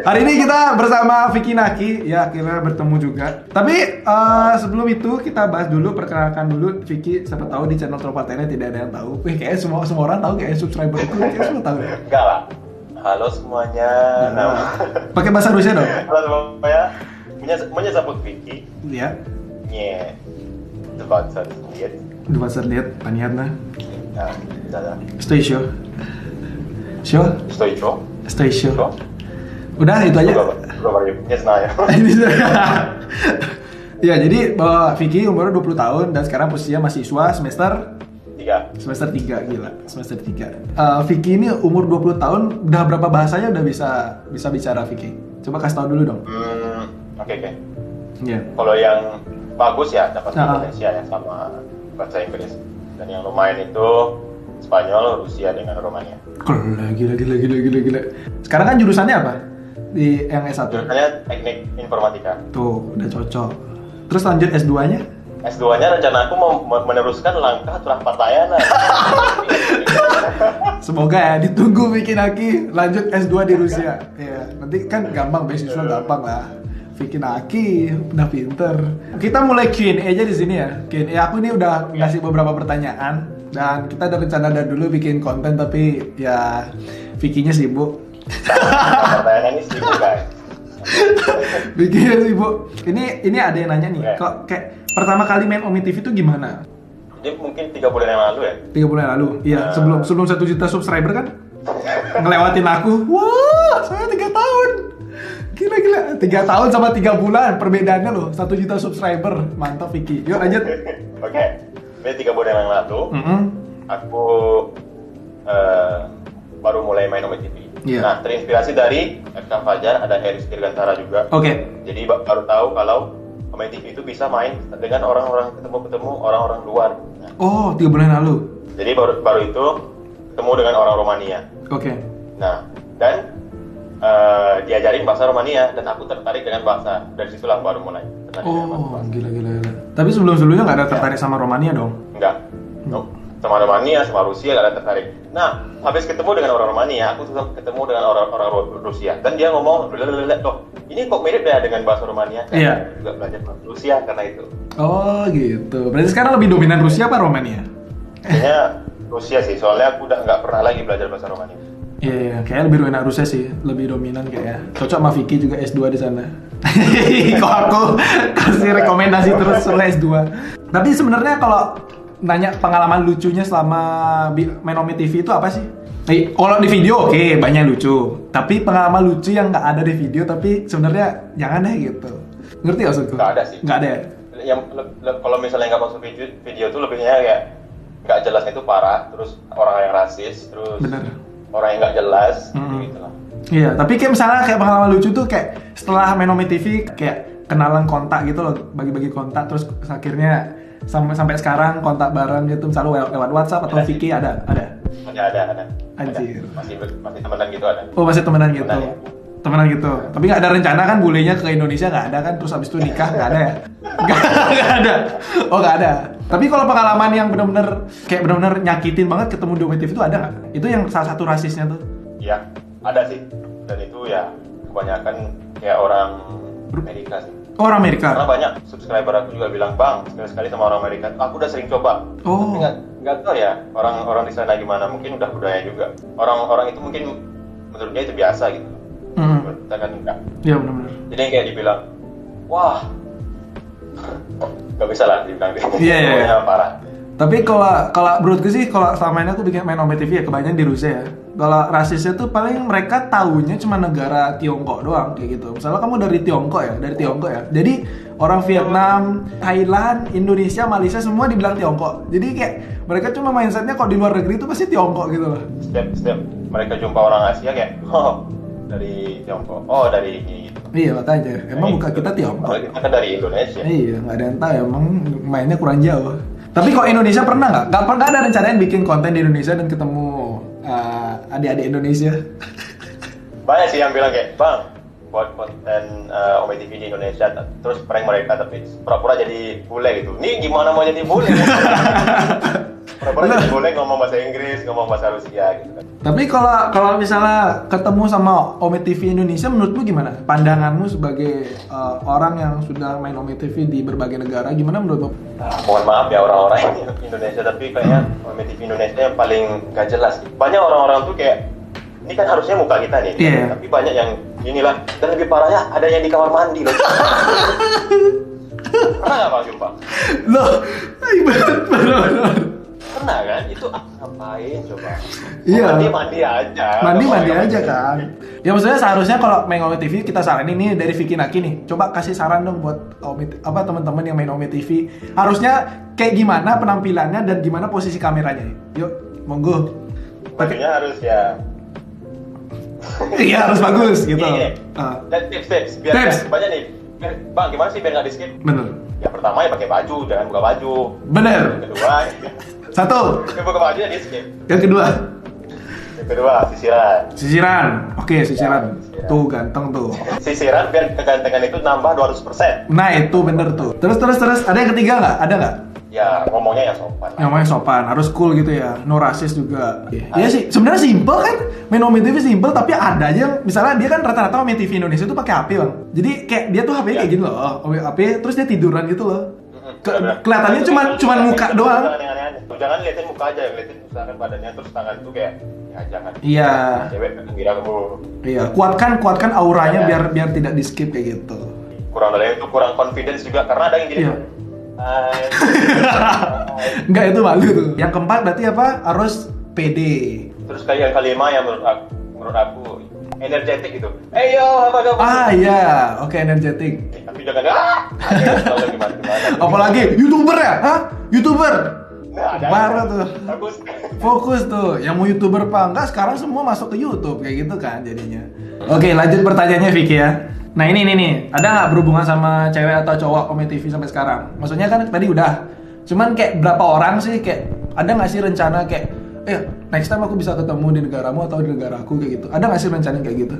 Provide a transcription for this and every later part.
Hari ini kita bersama Vicky Naki, ya akhirnya bertemu juga. Tapi sebelum itu kita bahas dulu, perkenalkan dulu Vicky. Siapa tahu di channel Tropaternya tidak ada yang tahu. Kayaknya semua orang tahu, kayaknya subscriber itu kayaknya semua tahu. Enggak lah. Halo semuanya. Pakai bahasa Rusia dong. Halo semuanya. Меня зовут Vicky. Ya. Мне 20 лет. 20 лет, понятно. Да. Что еще? Все? Что еще? Что еще? Что? Udah itu aja. Говорю, не знаю. Ya, jadi bahwa Vicky umurnya 20 tahun dan sekarang posisinya mahasiswa semester 3. Semester 3, gila. Semester 3. Vicky ini umur 20 tahun, udah berapa bahasanya udah bisa bicara Vicky? Coba kasih tahu dulu dong. Oke. Iya. Kalau yang bagus ya dapat Indonesia ya sama bahasa Inggris. Dan yang lumayan itu Spanyol, Rusia dengan Romania. Gila. Sekarang kan jurusannya apa? Di yang S1? Jurusannya teknik informatika. Tuh, udah cocok. Terus lanjut S2-nya? S2-nya rencana aku mau meneruskan langkah Turah Partayana. Semoga ya, ditunggu Vicky Naki lanjut S2 di Rusia. Ya, nanti kan gampang, beasiswa gampang lah. Vicky Naki udah pinter. Kita mulai Q&A aja di sini ya. Q&A aku ini udah ngasih beberapa pertanyaan dan kita ada rencana dari dulu bikin konten tapi ya Vicky-nya sibuk. Pertanyaan ini sibuk guys. Vicky-nya sibuk. Ini ada yang nanya nih, kok kayak pertama kali main Omi TV itu gimana? Jadi mungkin 3 bulan yang lalu ya? 3 bulan yang lalu? Iya, sebelum 1 juta subscriber kan? Ngelewatin aku. Wah, saya 3 tahun. Gila. 3 tahun sama 3 bulan perbedaannya loh. 1 juta subscriber. Mantap Vicky. Yuk lanjut. Oke. Ini 3 bulan yang lalu aku baru mulai main Omi TV. Yeah. Nah, terinspirasi dari FK Fajar, ada Heris Dirgantara juga. Oke. Jadi baru tahu kalau Omi TV itu bisa main dengan orang-orang, ketemu orang-orang luar. Nah, Oh, 3 bulan yang lalu. jadi baru itu ketemu dengan orang Romania. Oke. Nah, dan diajarin bahasa Romania dan aku tertarik dengan bahasa. Dari situlah baru mulai tertarik dengan Oh, bahasa. gila. Tapi sebelumnya nggak ada tertarik sama Romania dong? Enggak. No. Sama Romania, sama Rusia gak ada tertarik. Nah, habis ketemu dengan orang Romania, aku ketemu dengan orang Rusia. Dan dia ngomong, loh, ini kok mirip ya dengan bahasa Romania? Iya. Juga belajar bahasa Rusia karena itu. Oh, gitu. Berarti sekarang lebih dominan Rusia apa Romania? Kayaknya Rusia sih, soalnya aku udah nggak pernah lagi belajar bahasa Romania. Iya, kayaknya lebih dominan Rusia sih, lebih dominan kayaknya. Cocok sama Vicky juga S2 di sana. Kok aku kasih rekomendasi terus soal S2. Tapi sebenarnya kalau nanya pengalaman lucunya selama main Omi TV itu apa sih? Kalau di video oke, banyak lucu. Tapi pengalaman lucu yang nggak ada di video tapi sebenarnya jangan deh gitu. Ngerti gak maksudku? Nggak ada sih. Nggak ada ya? Yang kalau misalnya nggak masuk video tuh lebihnya kayak nggak jelasnya itu parah, terus orang yang rasis, terus Bener. orang yang nggak jelas, gitu lah. Iya, tapi kayak misalnya kayak pengalaman lucu tuh kayak setelah main Omi TV kayak kenalan kontak gitu loh, bagi-bagi kontak terus akhirnya sampai sekarang kontak bareng gitu misalnya lewat WhatsApp atau Vicky ada. Ada. Anjir. Masih temenan gitu ada. Oh, masih temenan gitu. Temenan, ya. Temenan gitu. Tapi nggak ada rencana kan bulenya ke Indonesia, nggak ada kan? Terus habis itu nikah nggak ada ya? Nggak ada. Oh, nggak ada. Tapi kalau pengalaman yang benar-benar nyakitin banget ketemu di Omi TV itu ada nggak? Itu yang salah satu rasisnya tuh. Iya, ada sih. Dan itu ya kebanyakan kayak orang Amerika sih. Oh, orang Amerika. Karena banyak subscriber aku juga bilang, "Bang, sekali-sekali sama orang Amerika." Aku udah sering coba. Oh. Tapi nggak tahu ya orang di sana gimana. Mungkin udah budaya juga. Orang itu mungkin menurutnya itu biasa gitu. Kita kan enggak. Iya, benar-benar. Jadi kayak dibilang, "Wah, nggak bisa lah dibilang gitu." Iya. Parah. Tapi kalau menurutku sih kalau selama ini aku bikin main Omi TV ya kebanyakan di Rusia ya. Kalau rasisnya tuh paling mereka taunya cuma negara Tiongkok doang kayak gitu. Misalnya kamu dari Tiongkok ya. Jadi orang Vietnam, Thailand, Indonesia, Malaysia semua dibilang Tiongkok. Jadi kayak mereka cuma mindsetnya kalau di luar negeri itu pasti Tiongkok gitu loh. Setiap mereka jumpa orang Asia kayak, "Oh, dari Tiongkok. Oh, dari ini." Gitu. Iya makanya. Emang muka kita Tiongkok. Kita kan dari Indonesia. Iya, nggak ada yang tahu emang mainnya kurang jauh. Tapi kok Indonesia pernah nggak? Nggak ada rencanain bikin konten di Indonesia dan ketemu adik-adik Indonesia? Banyak sih yang bilang kayak, "Bang, buat konten Omi TV di Indonesia." Terus prank mereka tapi pura-pura jadi bule gitu. Nih gimana mau jadi bule? Pura-pura tidak boleh ngomong bahasa Inggris, ngomong bahasa Rusia gitu kan. Tapi kalau misalnya ketemu sama Ome TV Indonesia, menurutmu gimana? Pandanganmu sebagai orang yang sudah main Ome TV di berbagai negara, gimana menurutmu? Mohon maaf ya orang-orang Indonesia, tapi kayaknya Ome TV Indonesia yang paling gak jelas. Banyak orang-orang tuh kayak, ini kan harusnya muka kita nih, tapi banyak yang inilah. Dan lebih parahnya ada yang di kamar mandi loh. Pernah nggak Bang jumpa? Loh, benar. Pernah kan? Itu ngapain coba? Iya. Mandi aja. Mandi aja kan. Ya maksudnya seharusnya kalau main Ome TV kita saranin ini dari Vicky Naki nih. Coba kasih saran dong buat teman-teman yang main Ome TV. Harusnya kayak gimana penampilannya dan gimana posisi kameranya. Yuk, monggo. Bajunya harus ya. Iya harus bagus gitu. Dan tips biar banyak nih. Bang, gimana sih biar nggak di skip? Bener. Ya pertama ya pakai baju, jangan buka baju. Bener. Yang kedua, satu. Buka baju ya di skip. Yang kedua, sisiran. Oke, sisiran. Sisiran. Tuh ganteng tuh. Sisiran biar kegantengan itu nambah 200%. Nah itu bener tuh. Terus. Ada yang ketiga nggak? Ada nggak? Ya ngomongnya yang sopan. Ngomongnya sopan, harus cool gitu ya, no rasis juga. Iya sih, sebenarnya simple kan, main Ome TV simple, tapi ada aja, misalnya dia kan rata-rata Ome TV Indonesia tuh pakai HP bang. Jadi kayak dia tuh HP-nya kayak gini loh, HP terus dia tiduran gitu loh. Kelihatannya cuman muka doang. Jangan liatin muka aja, liatin misalkan badannya terus tangan tuh kayak ya jangan. Iya. Cewek mengira kamu. Iya, kuatkan auranya biar tidak di skip kayak gitu. Kurang dari itu kurang confidence juga karena ada yang gini. Iya. Enggak, itu malu tuh. Yang keempat berarti apa? Harus pede. Terus kayak yang kelima yang menurut aku energetik gitu. Yo, apa kabar? Iya, oke, energetik. Tapi jangan gimana. Apalagi YouTuber ya? YouTuber. Nah, baru tuh. Bagus. Fokus tuh. Yang mau YouTuber apa enggak sekarang semua masuk ke YouTube kayak gitu kan jadinya. Oke, lanjut pertanyaannya Vicky ya. Nah ini nih, ada nggak berhubungan sama cewek atau cowok Ome TV sampai sekarang? Maksudnya kan tadi udah, cuman kayak berapa orang sih, kayak ada nggak sih rencana kayak, next time aku bisa ketemu di negaramu atau di negaraku kayak gitu? Ada nggak sih rencana kayak gitu?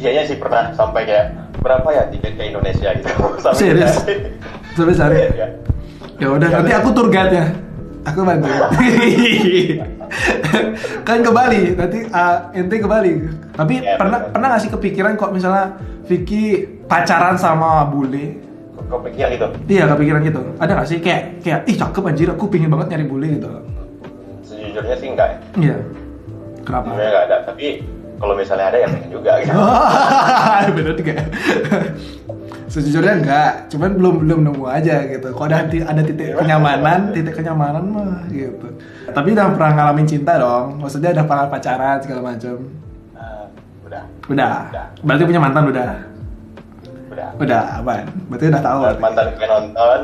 Iya sih pernah sampai kayak berapa ya tiket ke Indonesia gitu. Serius? Sampai cari? Ya udah, nanti aku tour guide ya. Aku bantu. Kan ke Bali, nanti ente ke Bali. Tapi pernah nggak sih kepikiran kok misalnya Vicky pacaran sama bule? Kepikiran gitu? Iya, kepikiran gitu. Ada nggak sih kayak cakep anjir, aku pingin banget nyari bule gitu. Sejujurnya sih enggak. Iya. Kenapa? Sejujurnya enggak ada, tapi kalau misalnya ada ya pengen juga gitu. Bener juga. Sejujurnya enggak, cuman belum nemu aja gitu. Kok ada titik kenyamanan mah gitu. Tapi udah pernah ngalamin cinta dong. Maksudnya udah pernah pacaran segala macam. Udah. Berarti punya mantan udah. Apaan? Berarti udah tahu. Mantan gue nonton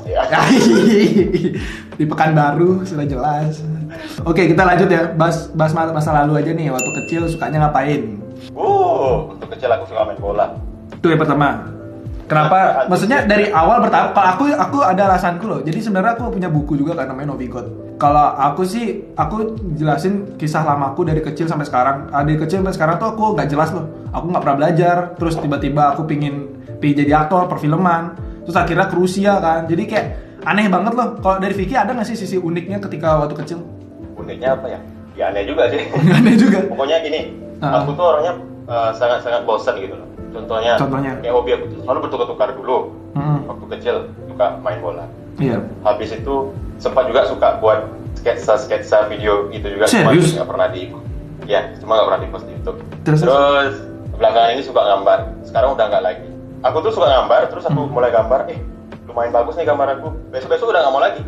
ya. Di Pekanbaru sudah jelas. Oke, kita lanjut ya. Bahas masa lalu aja nih. Waktu kecil sukanya ngapain? Waktu kecil aku suka main bola. Itu yang pertama. Kenapa? Maksudnya dari awal pertama, kalau aku ada alasanku loh. Jadi sebenarnya aku punya buku juga kan namanya Novigot. Kalau aku jelasin kisah lamaku dari kecil sampai sekarang. Dari kecil sampai sekarang tuh aku nggak jelas loh. Aku nggak pernah belajar. Terus tiba-tiba aku pingin jadi aktor perfilman. Terus akhirnya ke Rusia kan. Jadi kayak aneh banget loh. Kalau dari Vicky ada nggak sih sisi uniknya ketika waktu kecil? Uniknya apa ya? Ya aneh juga sih. Aneh juga. Pokoknya gini, aku tuh orangnya sangat bosan gitu loh. Contohnya kayak hobi aku tuh selalu bertukar-tukar dulu. Waktu kecil suka main bola. Iya. Habis itu sempat juga suka buat sketsa video gitu juga. Serius? Cuma nggak pernah cuma nggak pernah di post di YouTube. Terus belakangan ini suka gambar. Sekarang udah nggak lagi. Aku tuh suka gambar, terus aku mulai gambar. Lumayan bagus nih gambar aku. Besok nggak mau lagi.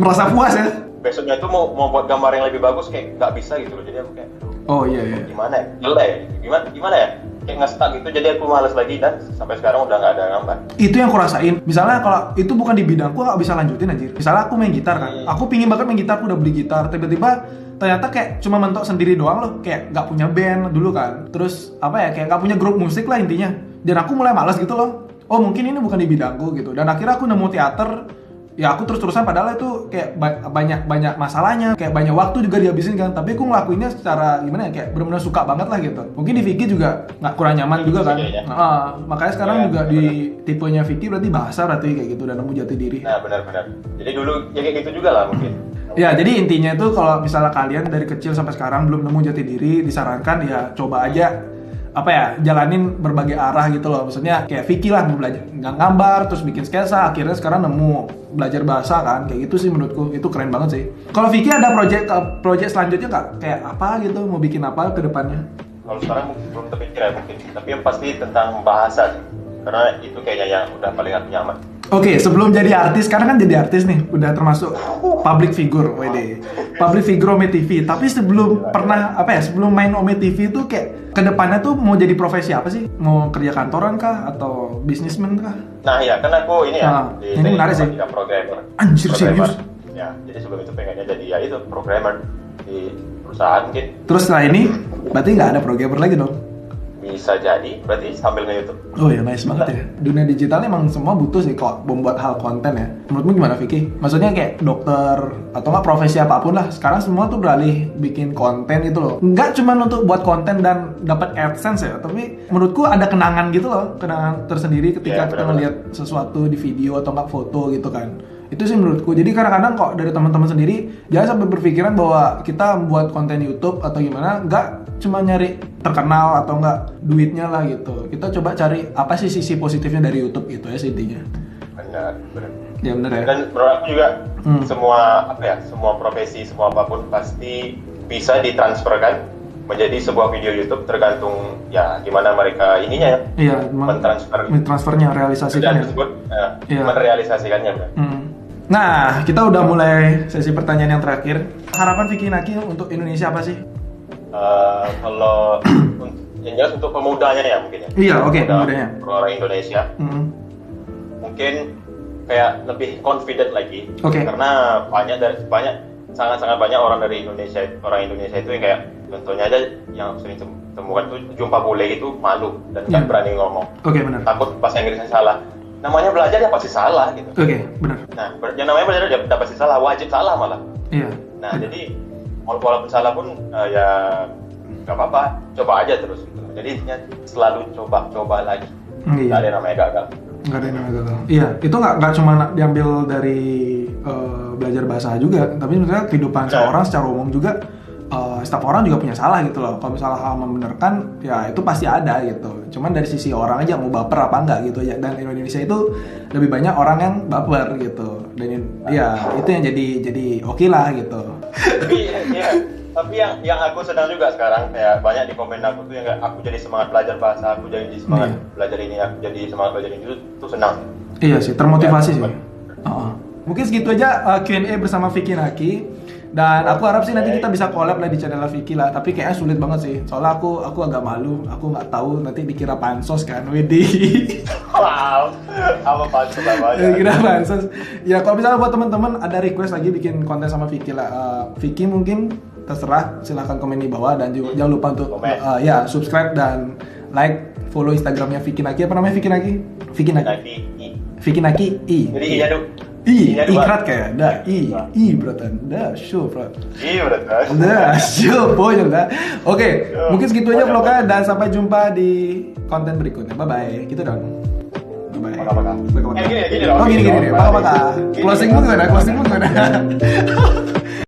Merasa puas ya? Besoknya itu mau buat gambar yang lebih bagus kayak nggak bisa gitu loh. Jadi aku kayak gimana ya? Gimana ya? Kayak nge-stuck gitu, jadi aku malas lagi dan sampai sekarang udah nggak ada gambar. Itu yang aku rasain. Misalnya kalau itu bukan di bidangku, aku nggak bisa lanjutin anjir. Misalnya aku main gitar kan, aku pingin banget main gitar, aku udah beli gitar. Tiba-tiba ternyata kayak cuma mentok sendiri doang loh, kayak nggak punya band dulu kan. Terus kayak nggak punya grup musik lah intinya. Dan aku mulai malas gitu loh. Oh mungkin ini bukan di bidangku gitu. Dan akhirnya aku nemu teater ya aku terus-terusan padahal itu kayak banyak masalahnya, kayak banyak waktu juga dihabisin kan, tapi aku ngelakuinnya secara gimana ya, kayak benar-benar suka banget lah gitu. Mungkin di Vicky juga nggak kurang nyaman juga kan. Makanya sekarang juga di tipenya Vicky berarti bahasa berarti kayak gitu, dan nemu jati diri. Nah benar-benar. Jadi dulu ya kayak gitu juga lah mungkin. Ya, jadi intinya itu kalau misalnya kalian dari kecil sampai sekarang belum nemu jati diri, disarankan ya coba aja jalanin berbagai arah gitu loh. Maksudnya kayak Vicky lah, belajar gambar, terus bikin sketsa, akhirnya sekarang nemu belajar bahasa kan, kayak gitu sih menurutku, itu keren banget sih. Kalau Vicky ada project selanjutnya nggak? Kayak apa gitu, mau bikin apa ke depannya? Kalau sekarang belum terpikir ya mungkin, tapi yang pasti tentang bahasa sih, karena itu kayaknya yang udah paling aku nyaman. Oke, sebelum jadi artis, karena kan jadi artis nih, udah termasuk public figure, public figure Ome TV. Tapi sebelum sebelum main Ome TV itu kayak kedepannya tuh mau jadi profesi apa sih? Mau kerja kantoran kah atau bisnismen kah? Nah ya, kan aku ini ya, ini menarik sih. Programmer. Anjir, serius? Ya, jadi sebelum itu pengennya jadi ya itu programmer di perusahaan mungkin. Terus setelah ini, berarti nggak ada programmer lagi dong? Bisa jadi, berarti sambil nge-YouTube. Oh ya, nice banget ya. Dunia digital emang semua butuh sih kok membuat hal konten ya. Menurutmu gimana Vicky? Maksudnya kayak dokter atau nggak profesi apapun lah. Sekarang semua tuh beralih bikin konten gitu loh. Nggak cuma untuk buat konten dan dapat AdSense ya, tapi menurutku ada kenangan gitu loh, kenangan tersendiri ketika kita ngeliat sesuatu di video atau nggak foto gitu kan. Itu sih menurutku. Jadi kadang-kadang kok dari teman-teman sendiri jangan sampai berpikiran bahwa kita buat konten YouTube atau gimana, nggak cuma nyari terkenal atau nggak duitnya lah gitu. Kita coba cari apa sih sisi positifnya dari YouTube gitu ya intinya. Benar. Ya benar ya. Dan menurut aku juga semua profesi, semua apapun pasti bisa ditransferkan menjadi sebuah video YouTube, tergantung ya gimana mereka ininya ya. Iya, mentransfernya, realisasikan ya. Merealisasikannya. Nah, kita udah mulai sesi pertanyaan yang terakhir. Harapan Vicky Naki untuk Indonesia apa sih? Kalau yang jelas untuk pemudanya ya mungkin ya. Iya, oke, pemudanya. Orang Indonesia. Mungkin kayak lebih confident lagi. Karena sangat-sangat banyak orang dari Indonesia itu yang kayak contohnya aja yang sering temukan tuh jumpa bule itu malu dan nggak berani ngomong. Benar. Takut bahasa Inggrisnya salah. Namanya belajar ya pasti salah gitu. Benar. Nah, yang namanya belajar ya pasti salah, wajib salah malah. Iya. Nah, jadi walaupun salah pun ya nggak apa-apa, coba aja terus gitu. Jadi intinya selalu coba lagi. Nggak ada yang namanya gagal. Iya, itu nggak cuma diambil dari belajar bahasa juga, tapi misalnya kehidupan seorang secara umum juga. Setiap orang juga punya salah gitu loh. Kalau misalnya hal membenarkan, ya itu pasti ada gitu. Cuman dari sisi orang aja mau baper apa enggak gitu ya. Dan Indonesia itu lebih banyak orang yang baper gitu. Dan ya itu yang jadi oke lah gitu. Tapi yang aku senang juga sekarang kayak banyak di komen aku tuh yang aku jadi semangat belajar bahasa, aku jadi semangat belajar ini, aku jadi semangat belajar ini, itu senang. Iya sih, termotivasi sih. Mungkin segitu aja Q&A bersama Vicky Naki. Dan aku harap sih nanti kita bisa collab lah di channel Vicky lah. Tapi kayaknya sulit banget sih. Soalnya aku agak malu. Aku nggak tahu nanti dikira pansos kan. Widih. Wow. Apa pansos namanya? Dikira pansos. Ya kalau misalnya buat teman-teman ada request lagi bikin konten sama Vicky lah. Vicky mungkin terserah. Silahkan komen di bawah. Dan juga jangan lupa untuk subscribe dan like. Follow Instagramnya Vicky Naki. Apa namanya Vicky Naki? Vicky Naki I. Jadi I-nya tuh. Ikrat kayak beratan pokoknya dah. Oke, mungkin segitu aja vlognya dan sampai jumpa di konten berikutnya. Bye bye. Gitu dong. Bye bye. Gini dong. Gini. Closing gimana?